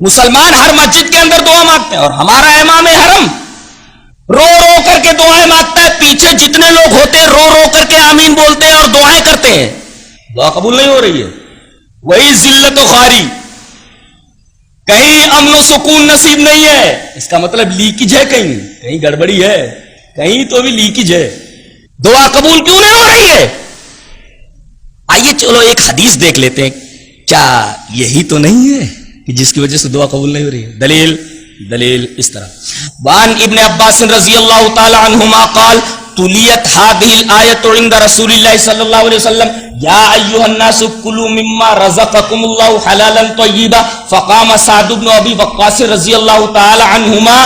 مسلمان ہر مسجد کے اندر دعا مانگتے ہیں، اور ہمارا امام حرم رو رو کر کے دعائیں مانگتا ہے، پیچھے جتنے لوگ ہوتے ہیں رو رو کر کے آمین بولتے ہیں اور دعائیں کرتے ہیں، دعا قبول نہیں ہو رہی ہے۔ وہی ذلت و خواری، کہیں امن و سکون نصیب نہیں ہے، اس کا مطلب لیکیج ہے، کہیں گڑبڑی ہے، کہیں تو بھی لیکیج ہے، دعا قبول کیوں نہیں ہو رہی ہے؟ آئیے چلو ایک حدیث دیکھ لیتے ہیں، کیا یہی تو نہیں ہے کہ جس کی وجہ سے دعا قبول نہیں ہو رہی ہے؟ دلیل اس طرح، وان ابن عباس رضی اللہ تعالی عنہما قال تلیت هذه الآیت عند رسول اللہ صلی اللہ علیہ وسلم یا ایها الناس کلوا مما رزقکم اللہ حلالا طیبا فقام سعد بن ابی وقاص رضی اللہ تعالی عنہما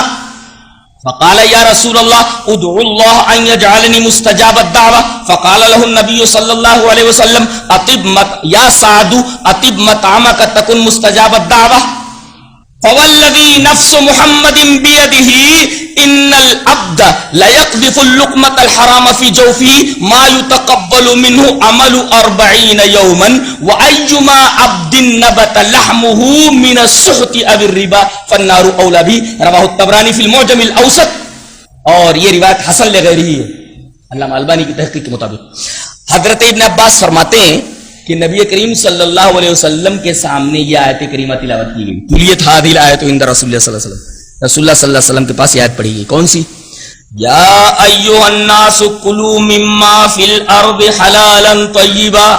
فقال یا رسول اللہ ادعو اللہ ان یجعلنی مستجاب الدعوہ فقال له النبی صلی اللہ علیہ وسلم یا سعد اطب مطعمک تکن مستجاب الدعوہ فوالذی نفس محمد بیدہ ان العبد لیقذف اللقمة الحرام فی جوفہ ما یتقبل منہ عمل 40 یوما وایما عبد نبت لحمہ من السحت او الربا فالنار اولی بہ، رواہ الطبرانی فی المعجم الاوسط، اور یہ روایت حسن لغیرہ ہے علامہ البانی کی تحقیق کے مطابق۔ حضرت ابن عباس فرماتے ہیں کہ نبی کریم صلی اللہ علیہ وسلم کے سامنے یہ آیت کریمہ تلاوت کی گئی، تلیت هذه الآیت عند رسول اللہ صلی اللہ علیہ وسلم، رسول اللہ صلی اللہ علیہ وسلم کے پاس یہ آیت پڑھی گئی، کون سی؟ یا ایھا الناس کلوا مما فی الارض حلالا طیبا،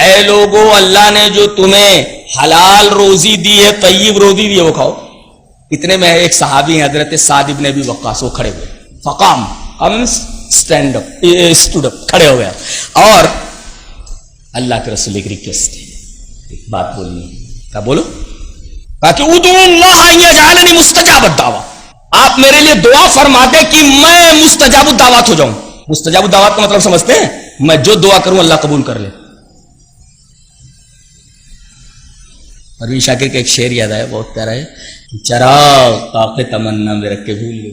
اے لوگو اللہ نے جو تمہیں حلال روزی دی ہے، طیب روزی دی ہے، وہ کھاؤ۔ اتنے میں ایک صحابی ہیں حضرت سعد بن ابی وقاص، وہ کھڑے ہوئے، فقام اسٹینڈ اپ، اسٹوڈ اپ، کھڑے ہو گیا، اور اللہ کے رسول ایک ریکویسٹ ہے، ایک بات بولنی ہے، کیا بولو؟ کہا کہ ادعو اللہ ان یجعلنی مستجاب الدعوہ، آپ میرے لیے دعا فرما دیں کہ میں مستجاب الدعوات ہو جاؤں۔ مستجاب الدعوات کا مطلب سمجھتے ہیں؟ میں جو دعا کروں اللہ قبول کر لے۔ پروین شاکر کا ایک شعر یاد آیا، بہت پیارا ہے، چراغ طاق تمنا میں رکھ کے بھول گئی،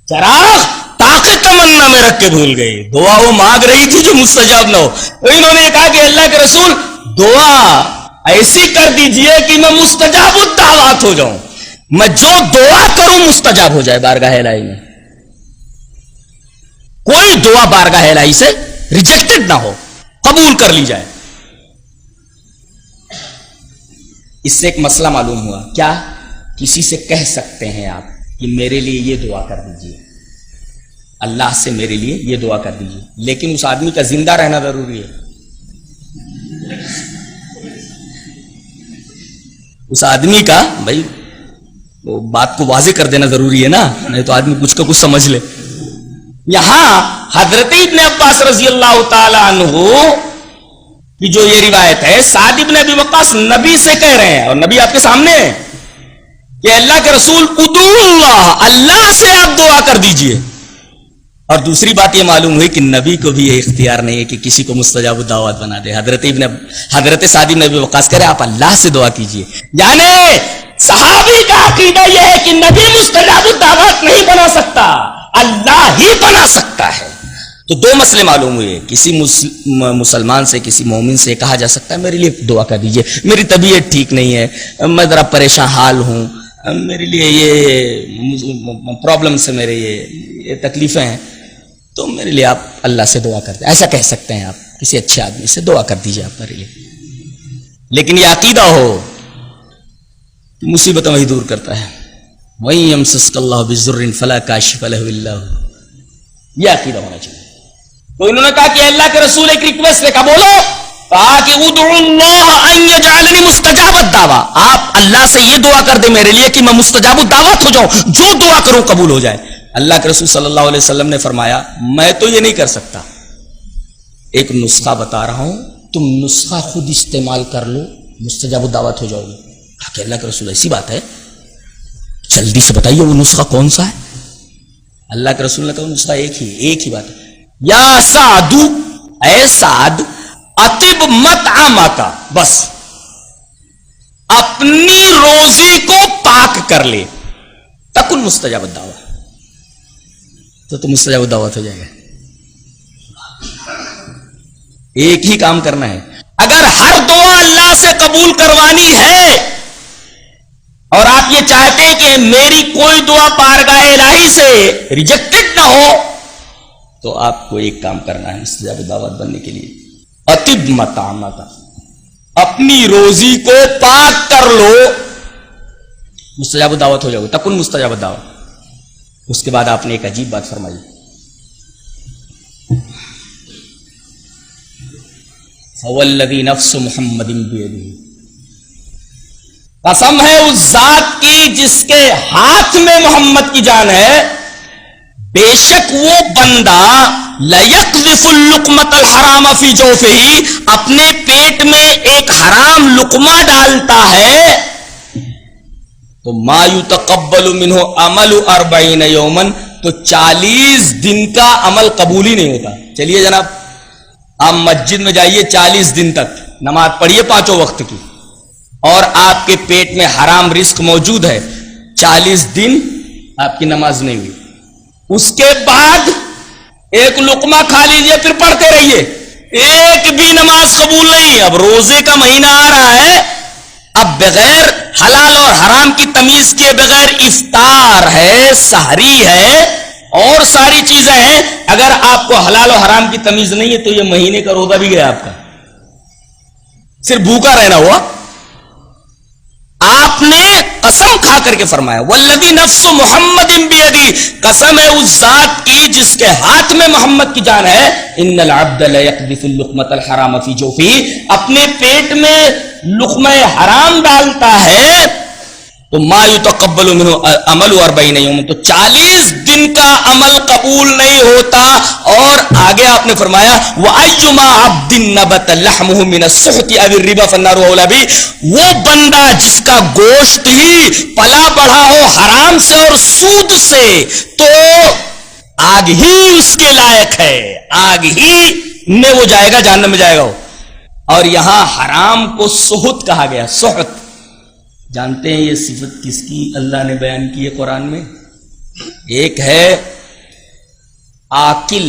چراغ طاق تمنا میں رکھ کے بھول گئی، دعا وہ مانگ رہی تھی جو مستجاب نہ ہو، انہوں نے کہا کہ اللہ کے رسول دعا ایسی کر دیجئے کہ میں مستجاب الدعوات ہو جاؤں، میں جو دعا کروں مستجاب ہو جائے بارگاہ الہی میں، کوئی دعا بارگاہ الہی سے ریجیکٹڈ نہ ہو، قبول کر لی جائے۔ اس سے ایک مسئلہ معلوم ہوا، کیا؟ کسی سے کہہ سکتے ہیں آپ کہ میرے لیے یہ دعا کر دیجئے، اللہ سے میرے لیے یہ دعا کر دیجئے، لیکن اس آدمی کا زندہ رہنا ضروری ہے، اس آدمی کا بھائی وہ بات کو واضح کر دینا ضروری ہے نا، نہیں تو آدمی کچھ کا کچھ سمجھ لے۔ یہاں حضرت ابن عباس رضی اللہ تعالی عنہ کی جو یہ روایت ہے، سعد ابن ابی وقاص نبی سے کہہ رہے ہیں، اور نبی آپ کے سامنے ہے کہ اللہ کے رسول ادعو اللہ، اللہ سے آپ دعا کر دیجئے۔ اور دوسری بات یہ معلوم ہوئی کہ نبی کو بھی یہ اختیار نہیں ہے کہ کسی کو مستجاب الدعوات بنا دے۔ حضرت سعد بن ابی وقاص کہہ رہے آپ اللہ سے دعا کیجئے، یعنی صحابی کا عقیدہ یہ ہے کہ نبی مستجاب الدعوات نہیں بنا سکتا، اللہ ہی بنا سکتا ہے۔ تو دو مسئلے معلوم ہوئے، کسی مسلمان سے، کسی مومن سے کہا جا سکتا ہے میرے لیے دعا کر دیجئے، میری طبیعت ٹھیک نہیں ہے، میں ذرا پریشان حال ہوں، میرے لیے یہ پرابلم سے میرے یہ تکلیفیں ہیں، تو میرے لیے آپ اللہ سے دعا کر دیں، ایسا کہہ سکتے ہیں آپ کسی اچھے آدمی سے، دعا کر دیجئے آپ میرے لیے۔ لیکن یہ عقیدہ ہو کہ مصیبت وہی دور کرتا ہے، وَإِن يَمْسَسْكَ اللَّهُ بِضُرٍّ فَلَا كَاشِفَ لَهُ إِلَّا هُوَ، یہ عقیدہ ہونا چاہیے۔ تو انہوں نے کہا کہ اللہ کے رسول ایک ریکویسٹ ہے، کہا بولو، کہا کہ ادعو اللہ ان یجعلنی مستجاب الدعوہ، آپ اللہ سے یہ دعا کر دیں میرے لیے کہ میں مستجاب الدعوات ہو جاؤں، جو دعا کروں قبول ہو جائے۔ اللہ کے رسول صلی اللہ علیہ وسلم نے فرمایا میں تو یہ نہیں کر سکتا، ایک نسخہ بتا رہا ہوں، تم نسخہ خود استعمال کر لو، مستجاب الدعوات ہو جاؤ گے۔ کہا کہ اللہ کے رسول ایسی بات ہے، جلدی سے بتائیے وہ نسخہ کون سا ہے؟ اللہ کے رسول نے کہا نسخہ ایک ہی بات ہے، یا سعد، اے سعد، اطب مطعمک، بس اپنی روزی کو پاک کر لے، تکن مستجاب الدعوات، تو مستجاب الدعوات ہو جائے گا۔ ایک ہی کام کرنا ہے، اگر ہر دعا اللہ سے قبول کروانی ہے اور آپ یہ چاہتے ہیں کہ میری کوئی دعا بارگاہ الہی سے ریجیکٹڈ نہ ہو، تو آپ کو ایک کام کرنا ہے مستجاب دعوت بننے کے لیے، اطب مطعمک، اپنی روزی کو پاک کر لو، مستجاب دعوت ہو جاؤ، تکن مستجاب دعوت۔ اس کے بعد آپ نے ایک عجیب بات فرمائی، فوالذی نفس محمد بیدہ، قسم ہے اس ذات کی جس کے ہاتھ میں محمد کی جان ہے، بے شک وہ بندہ لَيَقْذِفُ اللُّقْمَةَ الْحَرَامَ فِي جَوْفِهِ، اپنے پیٹ میں ایک حرام لقمہ ڈالتا ہے تو مَا يُتَقَبَّلُ مِنْهُ عَمَلُ 40 يَوْمًا، تو 40 دن کا عمل قبول ہی نہیں ہوتا۔ چلیے جناب، آپ مسجد میں جائیے 40 دن تک نماز پڑھیے 5 وقت کی، اور آپ کے پیٹ میں حرام رزق موجود ہے، 40 دن آپ کی نماز نہیں ہوئی، اس کے بعد ایک لقمہ کھا لیجئے، پھر پڑھتے رہیے، ایک بھی نماز قبول نہیں۔ اب روزے کا مہینہ آ رہا ہے، اب بغیر حلال اور حرام کی تمیز کے بغیر افطار ہے، سحری ہے، اور ساری چیزیں ہیں، اگر آپ کو حلال و حرام کی تمیز نہیں ہے تو یہ مہینے کا روزہ بھی گیا آپ کا، صرف بھوکا رہنا ہوا۔ آپ نے قسم کھا کر کے فرمایا والذی نفس محمد بیدی، قسم ہے اس ذات کی جس کے ہاتھ میں محمد کی جان ہے، ان العبد لیقذف اللقمۃ الحرام فی جوفہ، اپنے پیٹ میں لقمہ حرام ڈالتا ہے تو ما یتقبل منہ عمل 40 یوم، تو 40 دن کا عمل قبول نہیں ہوتا۔ اور آگے آپ نے فرمایا وَأَيُّمَا عَبْدٍ نَبَتَ لَحْمُهُ مِنَ السُّحْتِ أَوِ الرِّبَا فَالنَّارُ أَوْلَىٰ بِهِ، وہ بندہ جس کا گوشت ہی پلا بڑھا ہو حرام سے اور سود سے، تو آگ ہی اس کے لائق ہے، آگ ہی میں وہ جائے گا، جہنم میں جائے گا وہ۔ اور یہاں حرام کو سحت کہا گیا، سحت جانتے ہیں یہ صفت کس کی اللہ نے بیان کی ہے قرآن میں؟ ایک ہے آکل،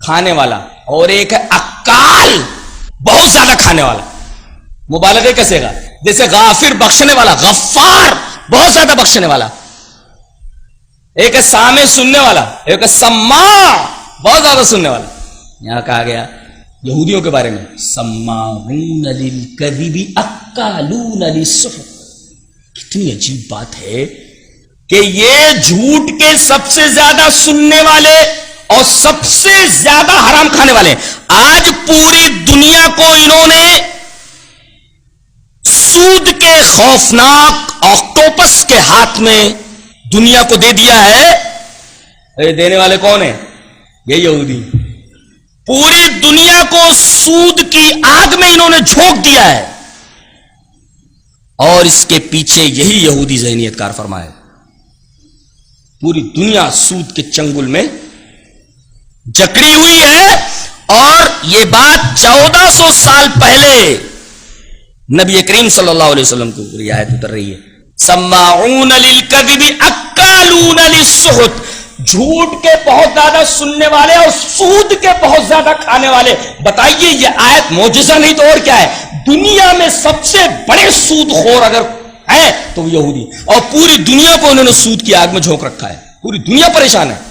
کھانے والا، اور ایک ہے اکال، بہت زیادہ کھانے والا۔ مبالغہ کیسے گا؟ جیسے غافر بخشنے والا، غفار بہت زیادہ بخشنے والا، ایک ہے سامع سننے والا، ایک ہے سماع بہت زیادہ سننے والا۔ یہاں کہا گیا یہودیوں کے بارے میں سماعون للکذب اکالون للسحت۔ کتنی عجیب بات ہے کہ یہ جھوٹ کے سب سے زیادہ سننے والے اور سب سے زیادہ حرام کھانے والے ہیں۔ آج پوری دنیا کو انہوں نے سود کے خوفناک آکٹوپس کے ہاتھ میں دنیا کو دے دیا ہے۔ دینے والے کون ہیں؟ یہ یہودی۔ پوری دنیا کو سود کی آگ میں انہوں نے جھونک دیا ہے، اور اس کے پیچھے یہی یہودی ذہنیت کار فرما ہے۔ پوری دنیا سود کے چنگل میں جکڑی ہوئی ہے، اور یہ بات 1400 سال پہلے نبی کریم صلی اللہ علیہ وسلم کو یہ آیت اتر رہی ہے، سماعون للکذب اکالون للسحت، جھوٹ کے بہت زیادہ سننے والے اور سود کے بہت زیادہ کھانے والے۔ بتائیے یہ آیت معجزہ نہیں تو اور کیا ہے؟ دنیا میں سب سے بڑے سود خور اگر ہیں تو وہ یہودی، اور پوری دنیا کو انہوں نے سود کی آگ میں جھونک رکھا ہے، پوری دنیا پریشان ہے۔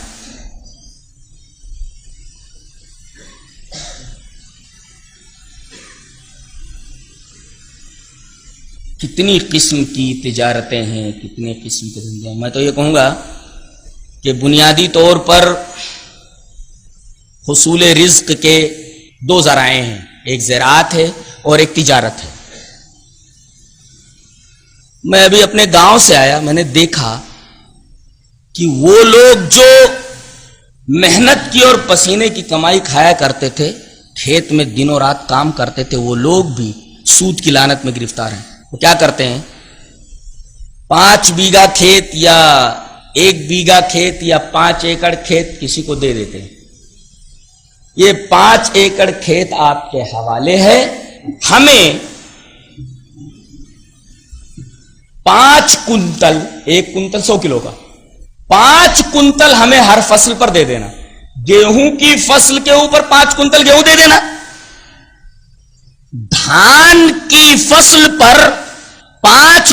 کتنی قسم کی تجارتیں ہیں، کتنے قسم کے دھندے ہیں۔ میں تو یہ کہوں گا کہ بنیادی طور پر حصول رزق کے 2 ذرائع ہیں، ایک زراعت ہے اور ایک تجارت ہے۔ میں ابھی اپنے گاؤں سے آیا، میں نے دیکھا کہ وہ لوگ جو محنت کی اور پسینے کی کمائی کھایا کرتے تھے، کھیت میں دنوں رات کام کرتے تھے، وہ لوگ بھی سود کی لعنت میں گرفتار ہیں۔ وہ کیا کرتے ہیں؟ 5 بیگھہ کھیت یا 1 بیگھہ کھیت یا 5 ایکڑ کھیت کسی کو دے دیتے ہیں، یہ 5 ایکڑ کھیت آپ کے حوالے ہے، ہمیں 5 کنٹل، 1 کنٹل 100 کلو کا، 5 کنٹل ہمیں ہر فصل پر دے دینا، گیہوں کی فصل کے اوپر 5 کنٹل گیہوں دے دینا، دھان کی فصل پر 5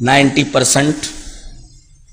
90%